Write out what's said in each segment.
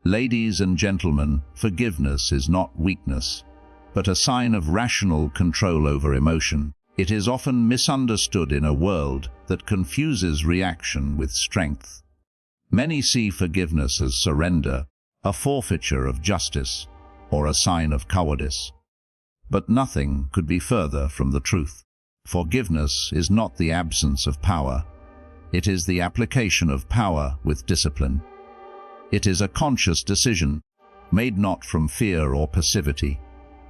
Ladies and gentlemen, forgiveness is not weakness, but a sign of rational control over emotion. It is often misunderstood in a world that confuses reaction with strength. Many see forgiveness as surrender, a forfeiture of justice, or a sign of cowardice. But nothing could be further from the truth. Forgiveness is not the absence of power. It is the application of power with discipline. It is a conscious decision, made not from fear or passivity,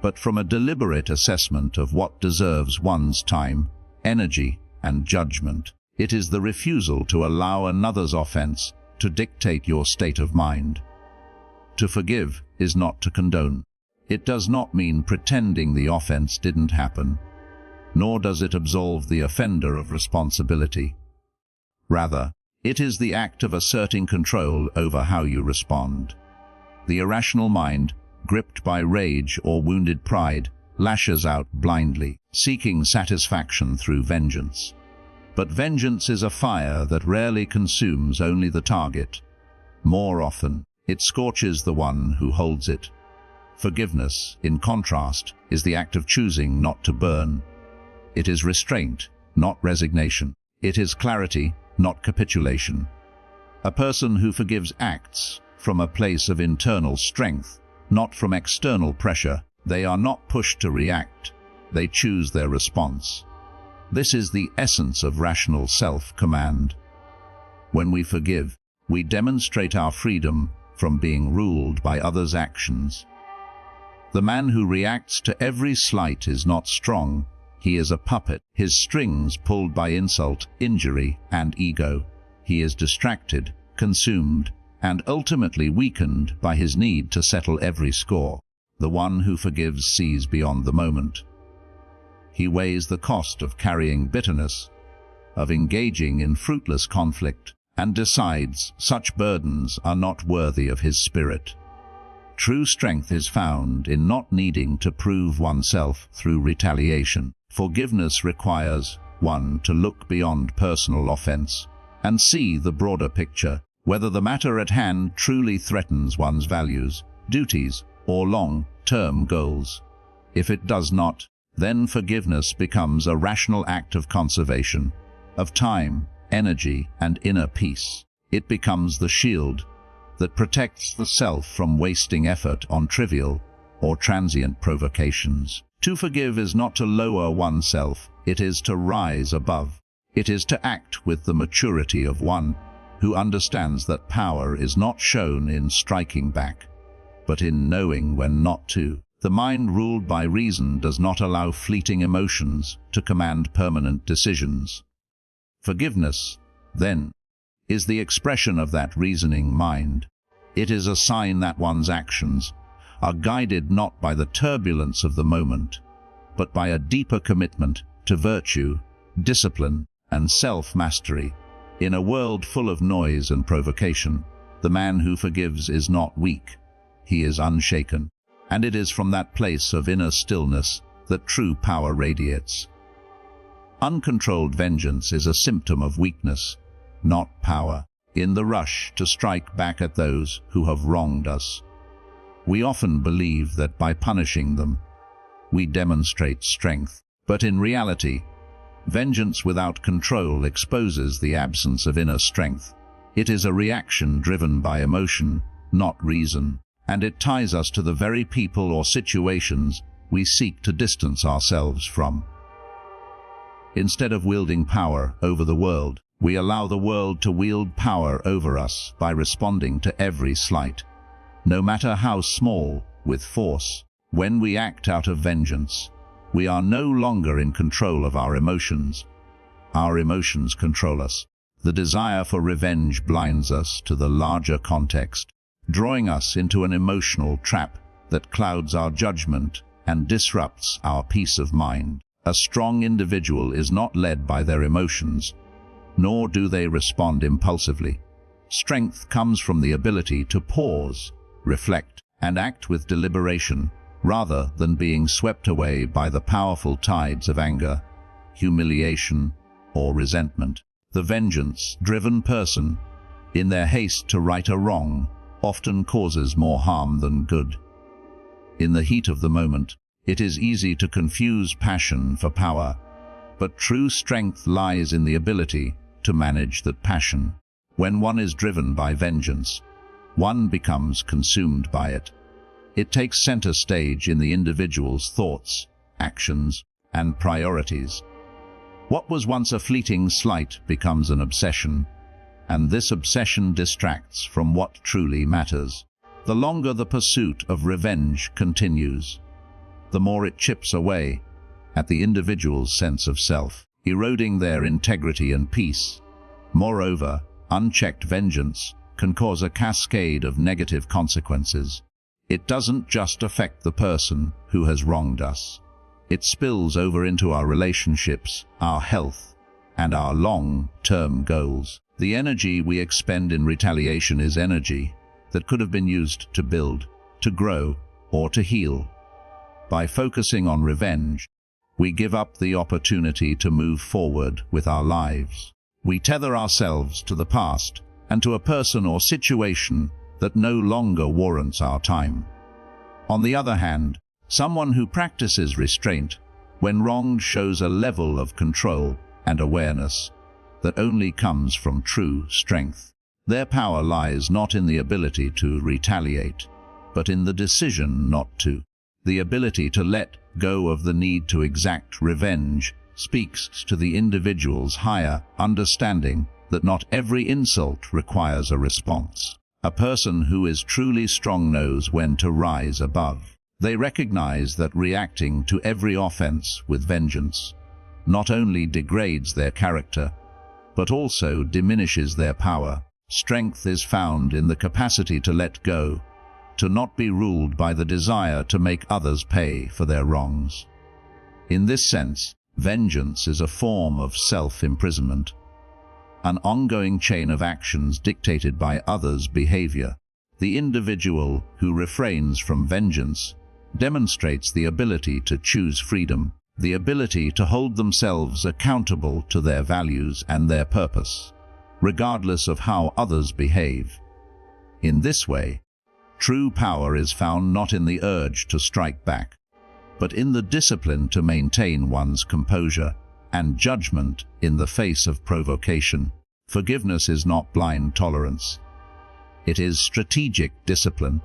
but from a deliberate assessment of what deserves one's time, energy, and judgment. It is the refusal to allow another's offense to dictate your state of mind. To forgive is not to condone. It does not mean pretending the offense didn't happen, nor does it absolve the offender of responsibility. Rather, it is the act of asserting control over how you respond. The irrational mind, gripped by rage or wounded pride, lashes out blindly, seeking satisfaction through vengeance. But vengeance is a fire that rarely consumes only the target. More often, it scorches the one who holds it. Forgiveness, in contrast, is the act of choosing not to burn. It is restraint, not resignation. It is clarity, not capitulation. A person who forgives acts from a place of internal strength, not from external pressure. They are not pushed to react. They choose their response. This is the essence of rational self-command. When we forgive, we demonstrate our freedom from being ruled by others' actions. The man who reacts to every slight is not strong. He is a puppet, his strings pulled by insult, injury, and ego. He is distracted, consumed, and ultimately weakened by his need to settle every score. The one who forgives sees beyond the moment. He weighs the cost of carrying bitterness, of engaging in fruitless conflict, and decides such burdens are not worthy of his spirit. True strength is found in not needing to prove oneself through retaliation. Forgiveness requires one to look beyond personal offense and see the broader picture, whether the matter at hand truly threatens one's values, duties, or long-term goals. If it does not, then forgiveness becomes a rational act of conservation, of time, energy, and inner peace. It becomes the shield that protects the self from wasting effort on trivial or transient provocations. To forgive is not to lower oneself, it is to rise above. It is to act with the maturity of one who understands that power is not shown in striking back, but in knowing when not to. The mind ruled by reason does not allow fleeting emotions to command permanent decisions. Forgiveness, then, is the expression of that reasoning mind. It is a sign that one's actions are guided not by the turbulence of the moment, but by a deeper commitment to virtue, discipline, and self-mastery. In a world full of noise and provocation, the man who forgives is not weak. He is unshaken, and it is from that place of inner stillness that true power radiates. Uncontrolled vengeance is a symptom of weakness, not power. In the rush to strike back at those who have wronged us, we often believe that by punishing them, we demonstrate strength. But in reality, vengeance without control exposes the absence of inner strength. It is a reaction driven by emotion, not reason, and it ties us to the very people or situations we seek to distance ourselves from. Instead of wielding power over the world, we allow the world to wield power over us by responding to every slight, no matter how small, with force. When we act out of vengeance, we are no longer in control of our emotions. Our emotions control us. The desire for revenge blinds us to the larger context, drawing us into an emotional trap that clouds our judgment and disrupts our peace of mind. A strong individual is not led by their emotions, nor do they respond impulsively. Strength comes from the ability to pause, reflect, and act with deliberation, rather than being swept away by the powerful tides of anger, humiliation, or resentment. The vengeance-driven person, in their haste to right a wrong, often causes more harm than good. In the heat of the moment, it is easy to confuse passion for power, but true strength lies in the ability to manage that passion. When one is driven by vengeance, one becomes consumed by it. It takes center stage in the individual's thoughts, actions, and priorities. What was once a fleeting slight becomes an obsession, and this obsession distracts from what truly matters. The longer the pursuit of revenge continues, the more it chips away at the individual's sense of self, eroding their integrity and peace. Moreover, unchecked vengeance can cause a cascade of negative consequences. It doesn't just affect the person who has wronged us. It spills over into our relationships, our health, and our long-term goals. The energy we expend in retaliation is energy that could have been used to build, to grow, or to heal. By focusing on revenge, we give up the opportunity to move forward with our lives. We tether ourselves to the past and to a person or situation that no longer warrants our time. On the other hand, someone who practices restraint when wronged shows a level of control and awareness that only comes from true strength. Their power lies not in the ability to retaliate, but in the decision not to. The ability to let go of the need to exact revenge speaks to the individual's higher understanding that not every insult requires a response. A person who is truly strong knows when to rise above. They recognize that reacting to every offense with vengeance not only degrades their character, but also diminishes their power. Strength is found in the capacity to let go, to not be ruled by the desire to make others pay for their wrongs. In this sense, vengeance is a form of self-imprisonment, an ongoing chain of actions dictated by others' behavior. The individual who refrains from vengeance demonstrates the ability to choose freedom, the ability to hold themselves accountable to their values and their purpose, regardless of how others behave. In this way, true power is found not in the urge to strike back, but in the discipline to maintain one's composure and judgment in the face of provocation. Forgiveness is not blind tolerance. It is strategic discipline.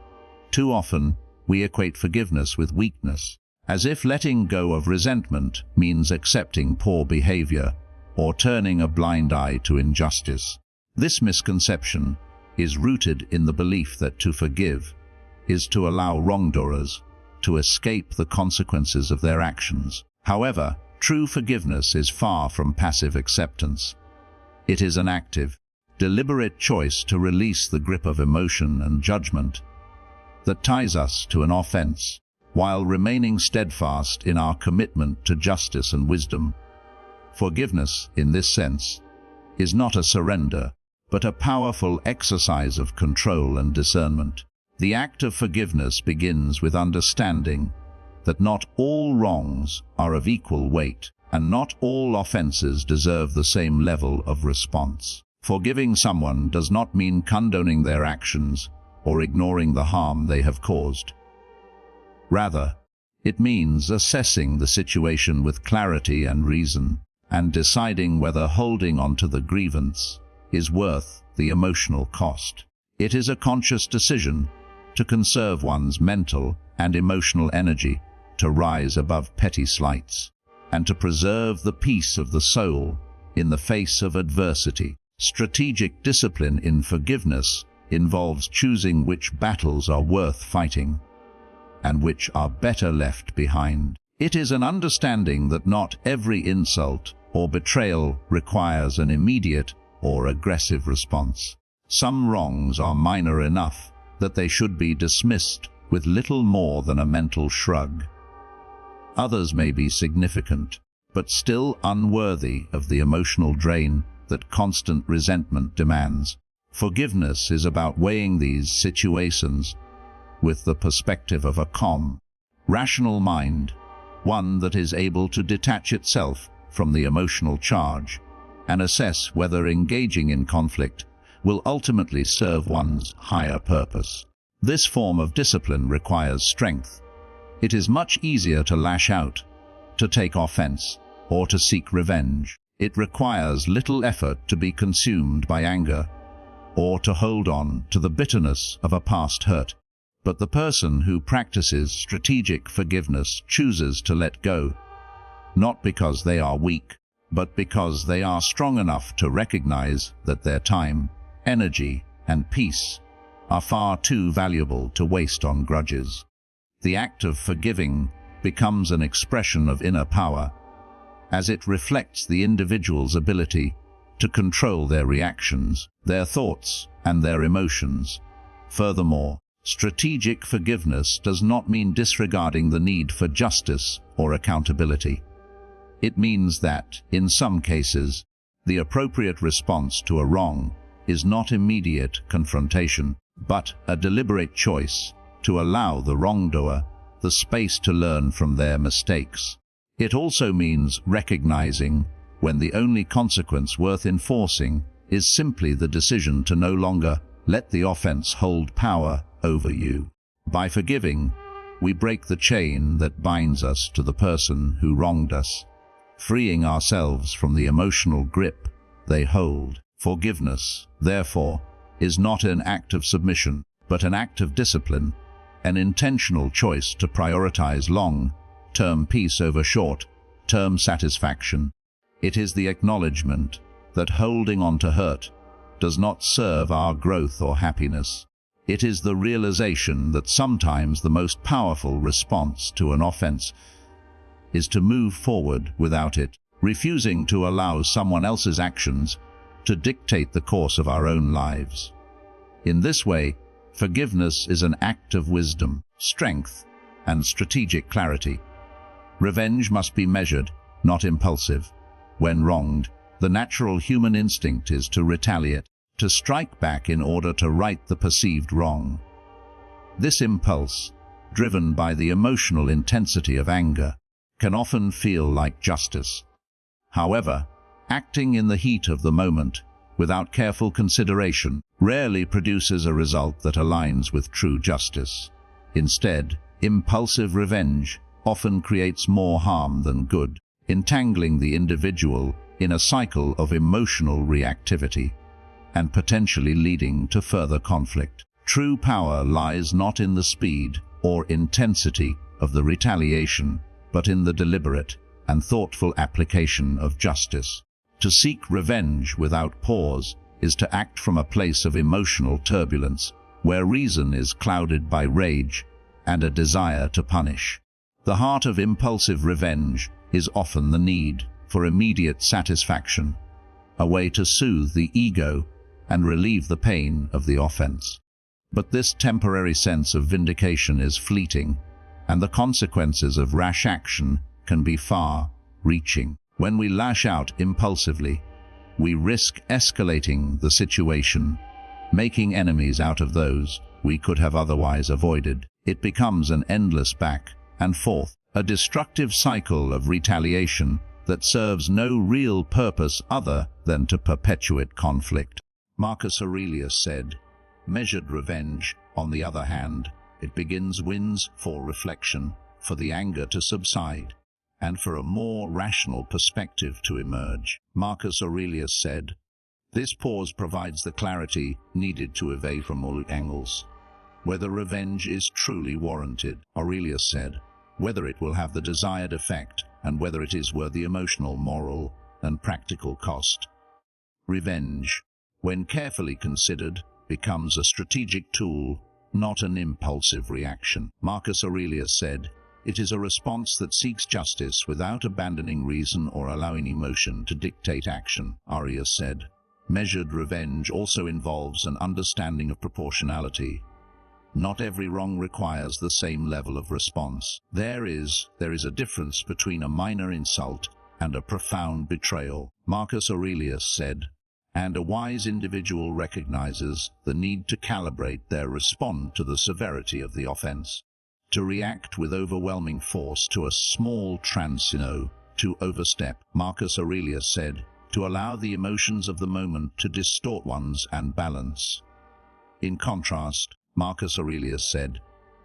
Too often, we equate forgiveness with weakness, as if letting go of resentment means accepting poor behavior or turning a blind eye to injustice. This misconception is rooted in the belief that to forgive is to allow wrongdoers to escape the consequences of their actions. However, true forgiveness is far from passive acceptance. It is an active, deliberate choice to release the grip of emotion and judgment that ties us to an offense, while remaining steadfast in our commitment to justice and wisdom. Forgiveness, in this sense, is not a surrender, but a powerful exercise of control and discernment. The act of forgiveness begins with understanding that not all wrongs are of equal weight, and not all offenses deserve the same level of response. Forgiving someone does not mean condoning their actions or ignoring the harm they have caused. Rather, it means assessing the situation with clarity and reason, and deciding whether holding on to the grievance is worth the emotional cost. It is a conscious decision to conserve one's mental and emotional energy, to rise above petty slights, and to preserve the peace of the soul in the face of adversity. Strategic discipline in forgiveness involves choosing which battles are worth fighting and which are better left behind. It is an understanding that not every insult or betrayal requires an immediate or aggressive response. Some wrongs are minor enough that they should be dismissed with little more than a mental shrug. Others may be significant, but still unworthy of the emotional drain that constant resentment demands. Forgiveness is about weighing these situations with the perspective of a calm, rational mind, one that is able to detach itself from the emotional charge and assess whether engaging in conflict will ultimately serve one's higher purpose. This form of discipline requires strength. It is much easier to lash out, to take offense, or to seek revenge. It requires little effort to be consumed by anger, or to hold on to the bitterness of a past hurt. But the person who practices strategic forgiveness chooses to let go, not because they are weak, but because they are strong enough to recognize that their time, energy, and peace are far too valuable to waste on grudges. The act of forgiving becomes an expression of inner power, as it reflects the individual's ability to control their reactions, their thoughts, and their emotions. Furthermore, strategic forgiveness does not mean disregarding the need for justice or accountability. It means that, in some cases, the appropriate response to a wrong is not immediate confrontation, but a deliberate choice to allow the wrongdoer the space to learn from their mistakes. It also means recognizing when the only consequence worth enforcing is simply the decision to no longer let the offense hold power over you. By forgiving, we break the chain that binds us to the person who wronged us, freeing ourselves from the emotional grip they hold. Forgiveness, therefore, is not an act of submission, but an act of discipline, an intentional choice to prioritize long-term peace over short-term satisfaction. It is the acknowledgement that holding on to hurt does not serve our growth or happiness. It is the realization that sometimes the most powerful response to an offense is to move forward without it, refusing to allow someone else's actions to dictate the course of our own lives. In this way, forgiveness is an act of wisdom, strength, and strategic clarity. Revenge must be measured, not impulsive. When wronged, the natural human instinct is to retaliate, to strike back in order to right the perceived wrong. This impulse, driven by the emotional intensity of anger, can often feel like justice. However, acting in the heat of the moment, without careful consideration, rarely produces a result that aligns with true justice. Instead, impulsive revenge often creates more harm than good, entangling the individual in a cycle of emotional reactivity and potentially leading to further conflict. True power lies not in the speed or intensity of the retaliation, but in the deliberate and thoughtful application of justice. To seek revenge without pause is to act from a place of emotional turbulence, where reason is clouded by rage and a desire to punish. The heart of impulsive revenge is often the need for immediate satisfaction, a way to soothe the ego and relieve the pain of the offense. But this temporary sense of vindication is fleeting, and the consequences of rash action can be far-reaching. When we lash out impulsively, we risk escalating the situation, making enemies out of those we could have otherwise avoided. It becomes an endless back and forth, a destructive cycle of retaliation that serves no real purpose other than to perpetuate conflict. Marcus Aurelius said, "Measured revenge, on the other hand, it begins wins for reflection, for the anger to subside, and for a more rational perspective to emerge." Marcus Aurelius said, "This pause provides the clarity needed to evade from all angles whether revenge is truly warranted." Aurelius said, "Whether it will have the desired effect, and whether it is worth the emotional, moral, and practical cost." Revenge, when carefully considered, becomes a strategic tool, not an impulsive reaction. Marcus Aurelius said, "It is a response that seeks justice without abandoning reason or allowing emotion to dictate action." Arius said, "Measured revenge also involves an understanding of proportionality. Not every wrong requires the same level of response. There is a difference between a minor insult and a profound betrayal." Marcus Aurelius said, "And a wise individual recognizes the need to calibrate their response to the severity of the offense. To react with overwhelming force to a small to overstep." Marcus Aurelius said, to allow the emotions of the moment to distort one's and balance. In contrast, Marcus Aurelius said,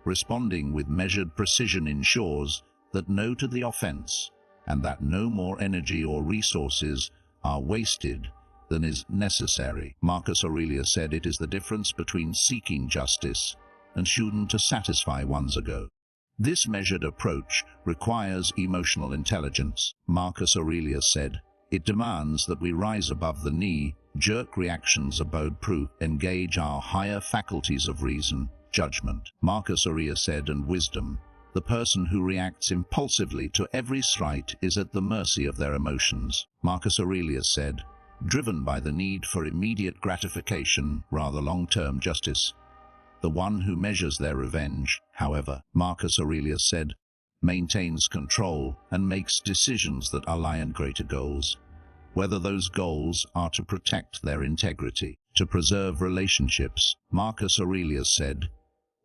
responding with measured precision ensures that no to the offense, and that no more energy or resources are wasted than is necessary. Marcus Aurelius said it is the difference between seeking justice and shooting to satisfy one's ego. This measured approach requires emotional intelligence. Marcus Aurelius said, it demands that we rise above the knee-jerk reactions about proof, engage our higher faculties of reason, judgment. Marcus Aurelius said, and wisdom. The person who reacts impulsively to every slight is at the mercy of their emotions. Marcus Aurelius said, driven by the need for immediate gratification rather long-term justice. The one who measures their revenge, however, Marcus Aurelius said, maintains control and makes decisions that align greater goals, whether those goals are to protect their integrity, to preserve relationships, Marcus Aurelius said,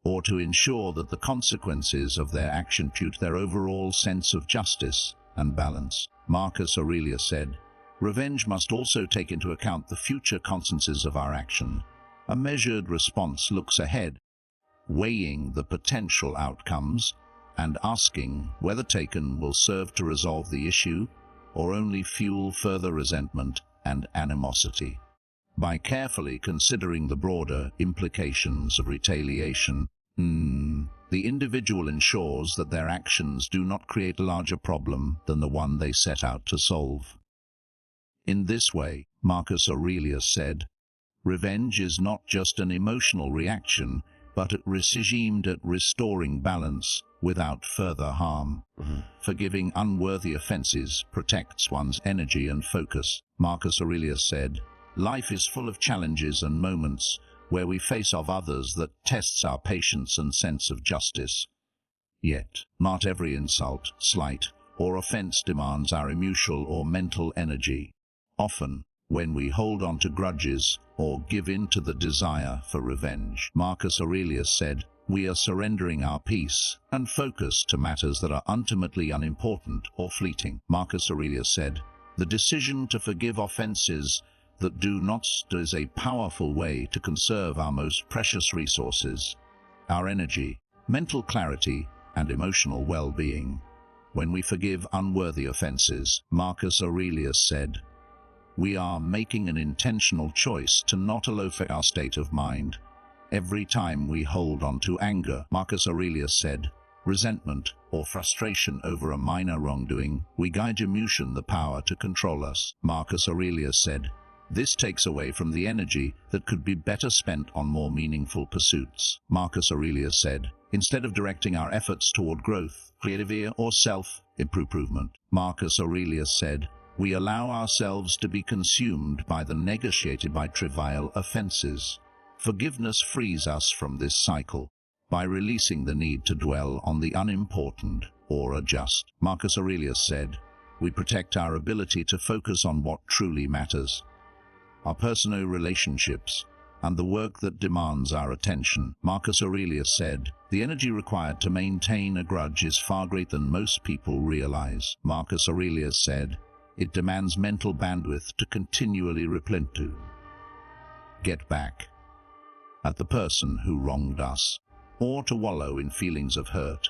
or to ensure that the consequences of their action suit their overall sense of justice and balance. Marcus Aurelius said, revenge must also take into account the future consequences of our action. A measured response looks ahead, weighing the potential outcomes and asking whether taken will serve to resolve the issue or only fuel further resentment and animosity. By carefully considering the broader implications of retaliation, the individual ensures that their actions do not create a larger problem than the one they set out to solve. In this way, Marcus Aurelius said, revenge is not just an emotional reaction, but it is aimed at restoring balance without further harm. Forgiving unworthy offenses protects one's energy and focus. Marcus Aurelius said, life is full of challenges and moments where we face off others that tests our patience and sense of justice. Yet, not every insult, slight, or offense demands our emotional or mental energy. Often, when we hold on to grudges or give in to the desire for revenge, Marcus Aurelius said, we are surrendering our peace and focus to matters that are ultimately unimportant or fleeting. Marcus Aurelius said, the decision to forgive offenses that do not is a powerful way to conserve our most precious resources, our energy, mental clarity, and emotional well-being. When we forgive unworthy offenses, Marcus Aurelius said, we are making an intentional choice to not allow our state of mind. Every time we hold on to anger, Marcus Aurelius said, resentment or frustration over a minor wrongdoing, we guide emotion the power to control us. Marcus Aurelius said, this takes away from the energy that could be better spent on more meaningful pursuits. Marcus Aurelius said, instead of directing our efforts toward growth, creativity, or self-improvement, Marcus Aurelius said, we allow ourselves to be consumed by the negotiated by trivial offenses. Forgiveness frees us from this cycle by releasing the need to dwell on the unimportant or unjust. Marcus Aurelius said, we protect our ability to focus on what truly matters, our personal relationships, and the work that demands our attention. Marcus Aurelius said, the energy required to maintain a grudge is far greater than most people realize. Marcus Aurelius said, it demands mental bandwidth to continually replenish to get back at the person who wronged us, or to wallow in feelings of hurt.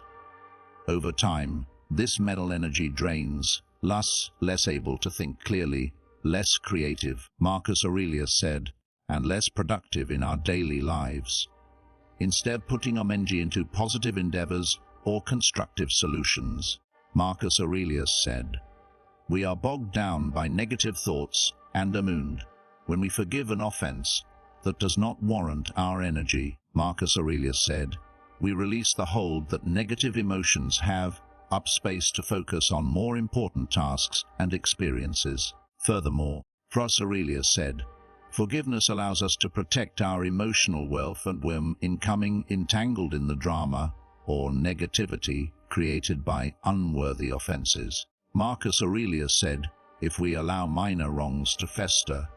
Over time, this mental energy drains, less able to think clearly, less creative, Marcus Aurelius said, and less productive in our daily lives. Instead, putting our energy into positive endeavors or constructive solutions. Marcus Aurelius said, we are bogged down by negative thoughts and wound. When we forgive an offense that does not warrant our energy, Marcus Aurelius said, we release the hold that negative emotions have up space to focus on more important tasks and experiences. Furthermore, Marcus Aurelius said, forgiveness allows us to protect our emotional wealth and when becoming entangled in the drama or negativity created by unworthy offenses. Marcus Aurelius said, if we allow minor wrongs to fester,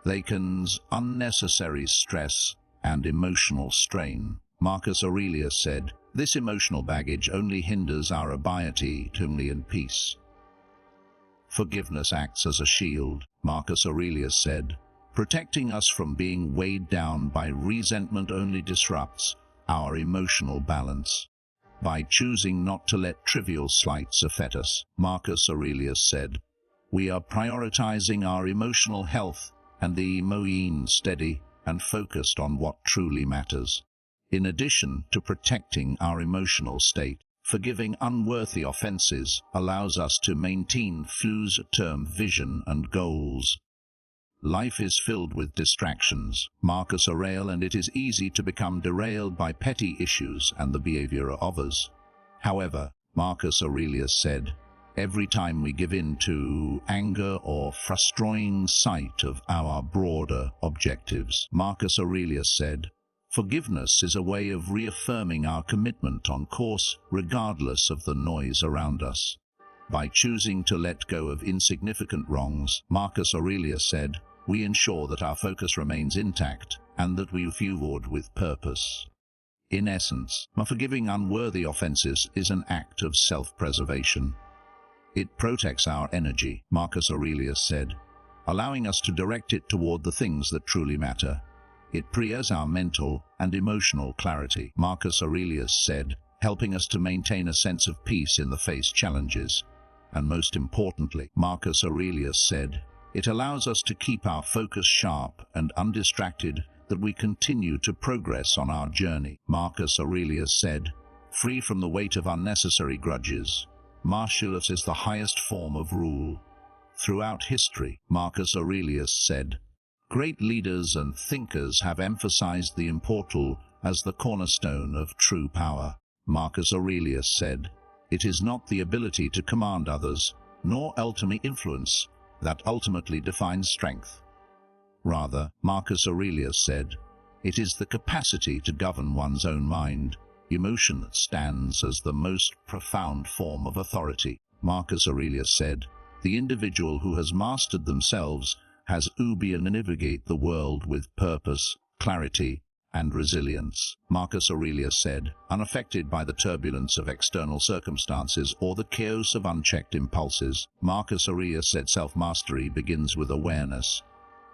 they can cause unnecessary stress and emotional strain. Marcus Aurelius said, this emotional baggage only hinders our ability to live in peace. Forgiveness acts as a shield, Marcus Aurelius said. Protecting us from being weighed down by resentment only disrupts our emotional balance. By choosing not to let trivial slights affect us, Marcus Aurelius said, we are prioritizing our emotional health and the emotion steady and focused on what truly matters. In addition to protecting our emotional state, forgiving unworthy offenses allows us to maintain long-term vision and goals. Life is filled with distractions, Marcus Aurelius, and it is easy to become derailed by petty issues and the behavior of others. However, Marcus Aurelius said, every time we give in to anger or frustrating sight of our broader objectives, Marcus Aurelius said, forgiveness is a way of reaffirming our commitment on course regardless of the noise around us. By choosing to let go of insignificant wrongs, Marcus Aurelius said, we ensure that our focus remains intact and that we move forward with purpose. In essence, forgiving unworthy offenses is an act of self-preservation. It protects our energy, Marcus Aurelius said, allowing us to direct it toward the things that truly matter. It preserves our mental and emotional clarity, Marcus Aurelius said, helping us to maintain a sense of peace in the face of challenges. And most importantly, Marcus Aurelius said, it allows us to keep our focus sharp and undistracted, that we continue to progress on our journey. Marcus Aurelius said, free from the weight of unnecessary grudges. Martiality is the highest form of rule. Throughout history, Marcus Aurelius said, great leaders and thinkers have emphasized the importance as the cornerstone of true power. Marcus Aurelius said, it is not the ability to command others, nor ultimate influence, that ultimately defines strength. Rather, Marcus Aurelius said, it is the capacity to govern one's own mind, emotion that stands as the most profound form of authority. Marcus Aurelius said, the individual who has mastered themselves has ability to navigate the world with purpose, clarity, and resilience. Marcus Aurelius said, unaffected by the turbulence of external circumstances or the chaos of unchecked impulses. Marcus Aurelius said self-mastery begins with awareness,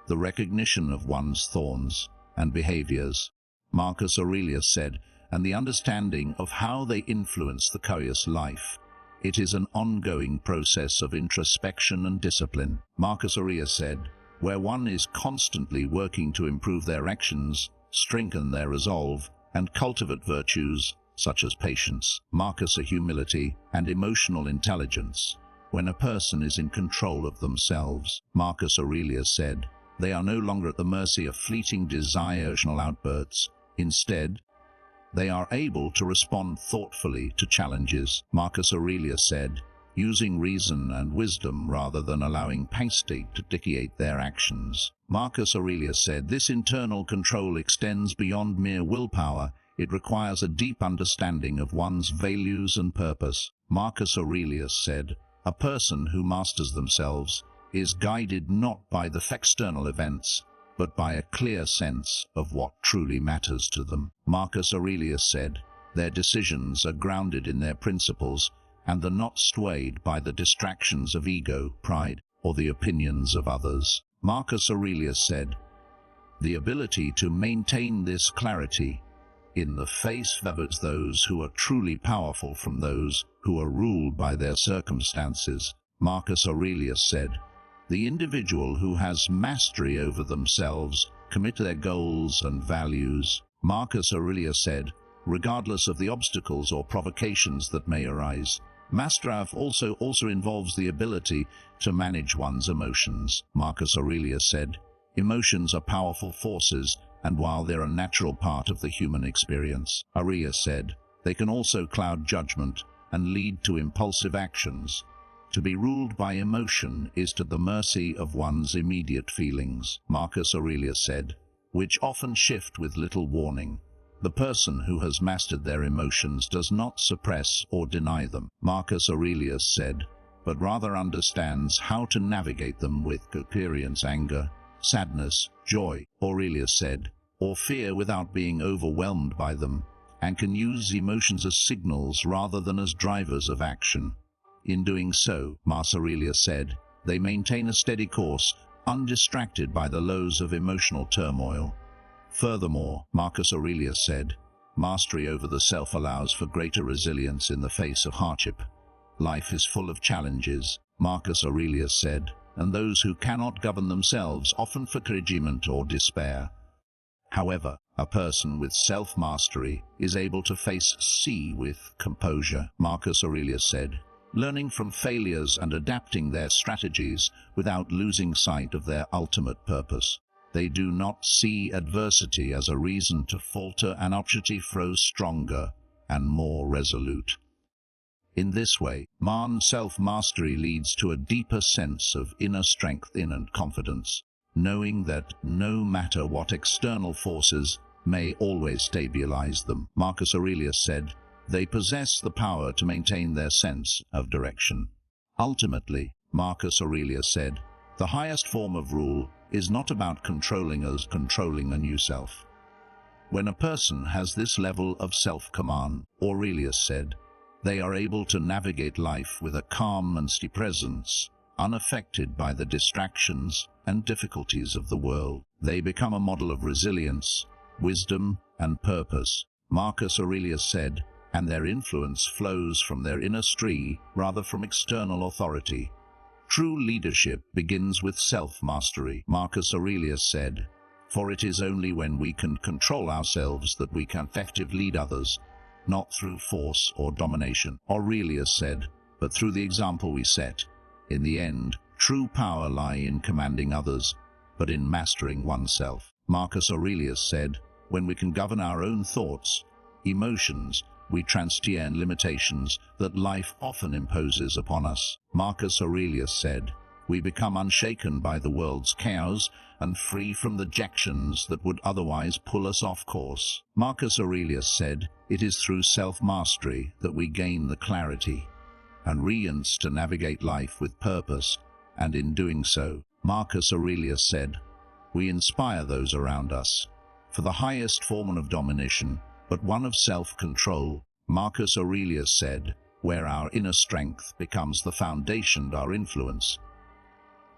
the recognition of one's thoughts and behaviors. Marcus Aurelius said, and the understanding of how they influence the curious life. It is an ongoing process of introspection and discipline. Marcus Aurelius said, where one is constantly working to improve their actions, strengthen their resolve, and cultivate virtues such as patience, Marcus humility, and emotional intelligence. When a person is in control of themselves, Marcus Aurelius said, they are no longer at the mercy of fleeting emotional outbursts. Instead, they are able to respond thoughtfully to challenges. Marcus Aurelius said, using reason and wisdom rather than allowing passion to dictate their actions. Marcus Aurelius said, this internal control extends beyond mere willpower. It requires a deep understanding of one's values and purpose. Marcus Aurelius said, a person who masters themselves is guided not by the external events, but by a clear sense of what truly matters to them. Marcus Aurelius said, their decisions are grounded in their principles, and are not swayed by the distractions of ego, pride, or the opinions of others. Marcus Aurelius said, the ability to maintain this clarity in the face separates those who are truly powerful from those who are ruled by their circumstances. Marcus Aurelius said, the individual who has mastery over themselves commit their goals and values. Marcus Aurelius said, regardless of the obstacles or provocations that may arise. Mastery also involves the ability to manage one's emotions. Marcus Aurelius said, emotions are powerful forces, and while they're a natural part of the human experience, Aurelius said, they can also cloud judgment and lead to impulsive actions. To be ruled by emotion is to the mercy of one's immediate feelings, Marcus Aurelius said, which often shift with little warning. The person who has mastered their emotions does not suppress or deny them, Marcus Aurelius said, but rather understands how to navigate them with experience anger, sadness, joy, Aurelius said, or fear without being overwhelmed by them, and can use emotions as signals rather than as drivers of action. In doing so, Marcus Aurelius said, They maintain a steady course, undistracted by the lows of emotional turmoil. Furthermore, Marcus Aurelius said, mastery over the self allows for greater resilience in the face of hardship. Life is full of challenges, Marcus Aurelius said, and those who cannot govern themselves often face discouragement or despair. However, a person with self-mastery is able to face sea with composure, Marcus Aurelius said, learning from failures and adapting their strategies without losing sight of their ultimate purpose. They do not see adversity as a reason to falter and opportunity grows stronger and more resolute. In this way, self-mastery leads to a deeper sense of inner strength and confidence, knowing that no matter what external forces may always stabilize them. Marcus Aurelius said, they possess the power to maintain their sense of direction. Ultimately, Marcus Aurelius said, the highest form of rule is not about controlling a new self. When a person has this level of self-command, Aurelius said, they are able to navigate life with a calm and steady presence, unaffected by the distractions and difficulties of the world. They become a model of resilience, wisdom, and purpose, Marcus Aurelius said, and their influence flows from their inner strength rather from external authority. True leadership begins with self-mastery, Marcus Aurelius said, for it is only when we can control ourselves that we can effectively lead others, not through force or domination, Aurelius said, but through the example we set. In the end, true power lies in commanding others, but in mastering oneself. Marcus Aurelius said, when we can govern our own thoughts, emotions, we transcend limitations that life often imposes upon us. Marcus Aurelius said, we become unshaken by the world's chaos and free from the dejections that would otherwise pull us off course. Marcus Aurelius said, it is through self-mastery that we gain the clarity and resilience to navigate life with purpose, and in doing so, Marcus Aurelius said, we inspire those around us. For the highest form of domination, but one of self-control, Marcus Aurelius said, where our inner strength becomes the foundation of our influence.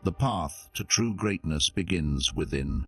The path to true greatness begins within.